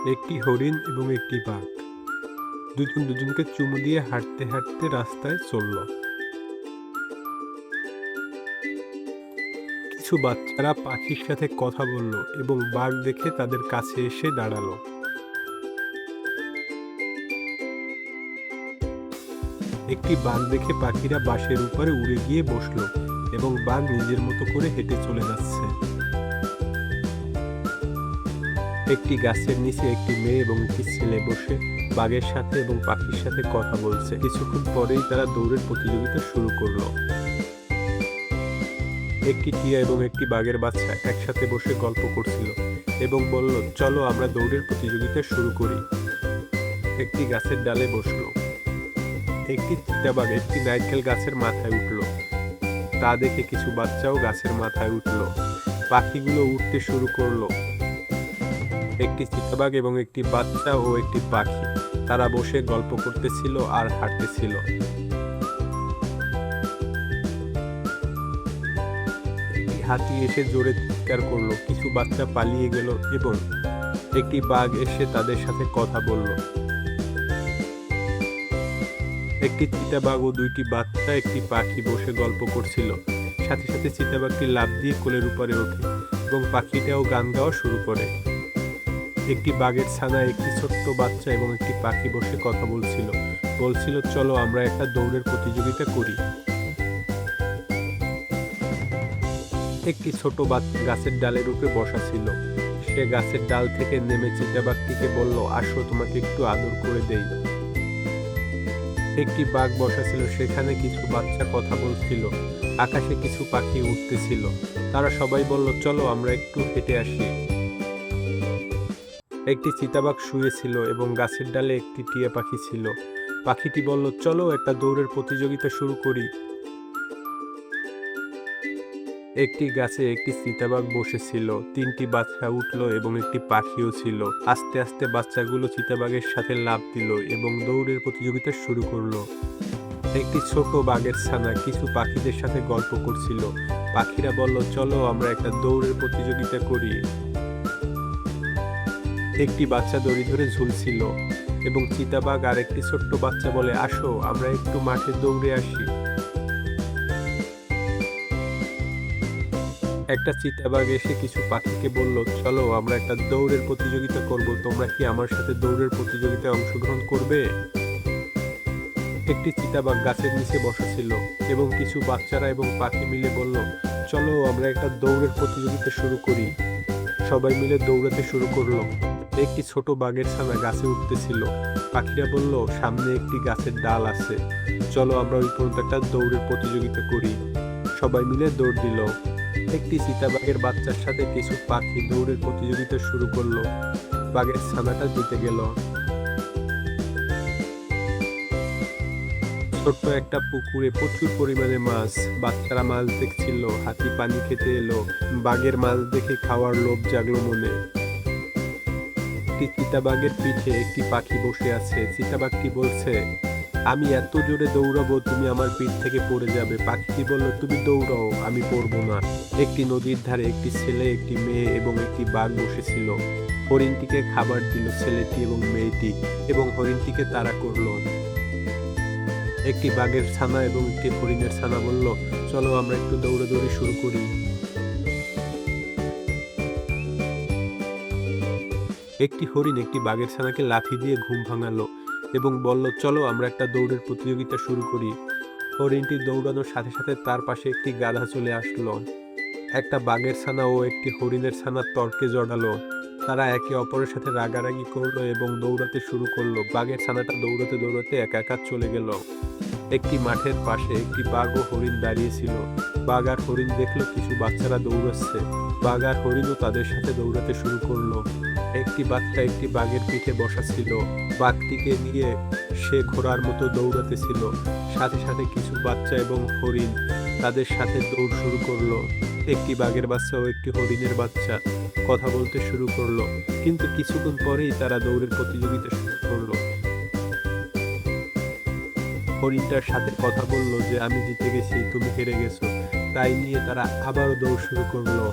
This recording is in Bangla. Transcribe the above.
একটি হরিণ এবং একটি বাঘ দুজন দুজনকে চুমু দিয়ে হাঁটতে হাঁটতে রাস্তায় চলল। কিছু বাচ্চারা পাখির সাথে কথা বলল এবং বাঘ দেখে তাদের কাছে এসে দাঁড়ালো। একটি বাঘ দেখে পাখিরা বাঁশের উপরে উড়ে গিয়ে বসলো এবং বাঘ নিজের মতো করে হেঁটে চলে যাচ্ছে। একটি গাছের নিচে একটি মেয়ে এবং একটি ছেলে বসে বাঘের সাথে এবং পাখির সাথে কথা বলছে। কিছুক্ষণ পরেই তারা দৌড়ের প্রতিযোগিতা শুরু করলো। একটি টিয়া এবং একটি বাঘের বাচ্চা একসাথে বসে গল্প করছিল এবং বলল, চলো আমরা দৌড়ের প্রতিযোগিতা শুরু করি। একটি গাছের ডালে বসলো। একটি চিতাবাঘ একটি নারকেল গাছের মাথায় উঠলো। তা দেখে কিছু বাচ্চাও গাছের মাথায় উঠলো। পাখিগুলো উঠতে শুরু করলো। একটি চিতাবাঘ এবং একটি বাচ্চা ও একটি পাখি তারা বসে গল্প করতেছিল আর হাঁটতেছিল। একটি হাতি এসে জোরে চিৎকার করলো। কিছু বাচ্চা পালিয়ে গেল এবং একটি বাঘ এসে তাদের সাথে কথা বলল। একটি চিতাবাঘ ও দুইটি বাচ্চা একটি পাখি বসে গল্প করছিল। সাথে সাথে চিতাবাঘটি লাফ দিয়ে কোলের উপরে ওঠে এবং পাখিটাও গান গাওয়া শুরু করে। একটি বাঘের ছানা একটি ছোট্ট বাচ্চা এবং একটি পাখি বসে কথা বলছিল চলো আমরা একটা দৌড়ের প্রতিযোগিতা করি। একটি ছোট বাচ্চা গাছের ডালের উপরে বসা ছিল। সে গাছের ডাল থেকে নেমে চিতাবাঘটিকে বলল, আসো তোমাকে একটু আদর করে দেই। একটি বাঘ বসা ছিল, সেখানে কিছু বাচ্চা কথা বলছিল। আকাশে কিছু পাখি উঠতেছিল। তারা সবাই বলল, চলো আমরা একটু হেঁটে আসি। একটি চিতাবাঘ শুয়েছিল এবং গাছের ডালে একটি টিয়া পাখি ছিল। পাখিটি বলল, চলো একটা দৌড়ের প্রতিযোগিতা শুরু করি। একটি গাছে একটি চিতাবাঘ বসেছিল। তিনটি বাচ্চা উঠলো এবং একটি পাখিও ছিল। আস্তে আস্তে বাচ্চাগুলো চিতাবাঘের সাথে লাফ দিল এবং দৌড়ের প্রতিযোগিতা শুরু করলো। একটি ছোট বাঘের ছানা কিছু পাখিদের সাথে গল্প করছিল। পাখিরা বলল, চলো আমরা একটা দৌড়ের প্রতিযোগিতা করি। একটি বাচ্চা দড়ি ধরে ঝুলছিল এবং চিতাবাঘ আর একটি ছোট্ট বাচ্চা বলে, আসো আমরা একটু মাঠে দৌড়ে আসি। একটা চিতাবাঘ এসে কিছু পাখিকে বলল, চলো আমরা একটা দৌড়ের প্রতিযোগিতা করব, তোমরা কি আমার সাথে দৌড়ের প্রতিযোগিতায় অংশগ্রহণ করবে? একটি চিতাবাঘ গাছের নিচে বসা ছিল এবং কিছু বাচ্চারা এবং পাখি মিলে বলল, চলো আমরা একটা দৌড়ের প্রতিযোগিতা শুরু করি। সবাই মিলে দৌড়াতে শুরু করলো। একটি ছোট বাঘের ছানা গাছে উঠতেছিল। পাখিরা বলল, সামনে একটি গাছের ডাল আছে, চলো আমরা ওই পর্যন্ত একটা দৌড়ের প্রতিযোগিতা করি। সবাই মিলে দৌড় দিল। একটি চিতাবাঘের বাচ্চার সাথে কিছু পাখি দৌড়ের প্রতিযোগিতা শুরু করলো। বাঘের ছানাটা জিতে গেল। ছোট্ট একটা পুকুরে প্রচুর পরিমাণে মাছ। বাচ্চারা মাছ দেখছিল। হাতি পানি খেতে এলো। বাঘের মাছ দেখে খাওয়ার লোভ জাগলো মনে। একটি চিতাবাঘের পিঠে একটি পাখি বসে আছে। চিতাবাঘটি বলছে, আমি এত জোরে দৌড়াবো তুমি আমার পিঠ থেকে পড়ে যাবে। পাখিটি বলল, তুমি দৌড়াও, আমি পড়বো না। একটি নদীর ধারে একটি ছেলে একটি মেয়ে এবং একটি বাঘ বসেছিল। হরিণটিকে খাবার দিল ছেলেটি এবং মেয়েটি এবং হরিণটিকে তাড়া করলো। একটি বাঘের ছানা এবং একটি হরিণের ছানা বলল, চলো আমরা একটু দৌড়াদৌড়ি শুরু করি। একটি হরিণ একটি বাঘের ছানাকে লাথি দিয়ে ঘুম ভাঙালো এবং বলল, চলো আমরা একটা দৌড়ের প্রতিযোগিতা শুরু করি। হরিণটি দৌড়ানোর সাথে সাথে তার পাশে একটি গাধা চলে আসলো। একটা বাঘের ছানা ও একটি হরিণের ছানার তর্কে জড়ালো। তারা একে অপরের সাথে রাগারাগি করলো এবং দৌড়াতে শুরু করলো। বাঘের ছানাটা দৌড়াতে দৌড়াতে একা একা চলে গেল। একটি মাঠের পাশে একটি বাঘ ও হরিণ দাঁড়িয়েছিল। বাঘ আর হরিণ দেখলো কিছু বাচ্চারা দৌড়াচ্ছে। বাঘ আর হরিণও তাদের সাথে দৌড়াতে শুরু করলো। একটি বাচ্চা একটি বাঘের পিঠে বসা ছিল। বাঘটিকে নিয়ে সে ঘোড়ার মতো দৌড়াতেছিল। সাথে সাথে কিছু বাচ্চা এবং হরিণ তাদের সাথে দৌড় শুরু করলো। একটি বাঘের বাচ্চা ও একটি হরিণের বাচ্চা কথা বলতে শুরু করলো, কিন্তু কিছুক্ষণ পরেই তারা দৌড়ের প্রতিযোগিতা শুরু করলো। হরিণটার সাথে কথা বলল যে আমি জিতে গেছি, তুমি হেরে গেছো। তাই নিয়ে তারা আবারও দৌড় শুরু করলো।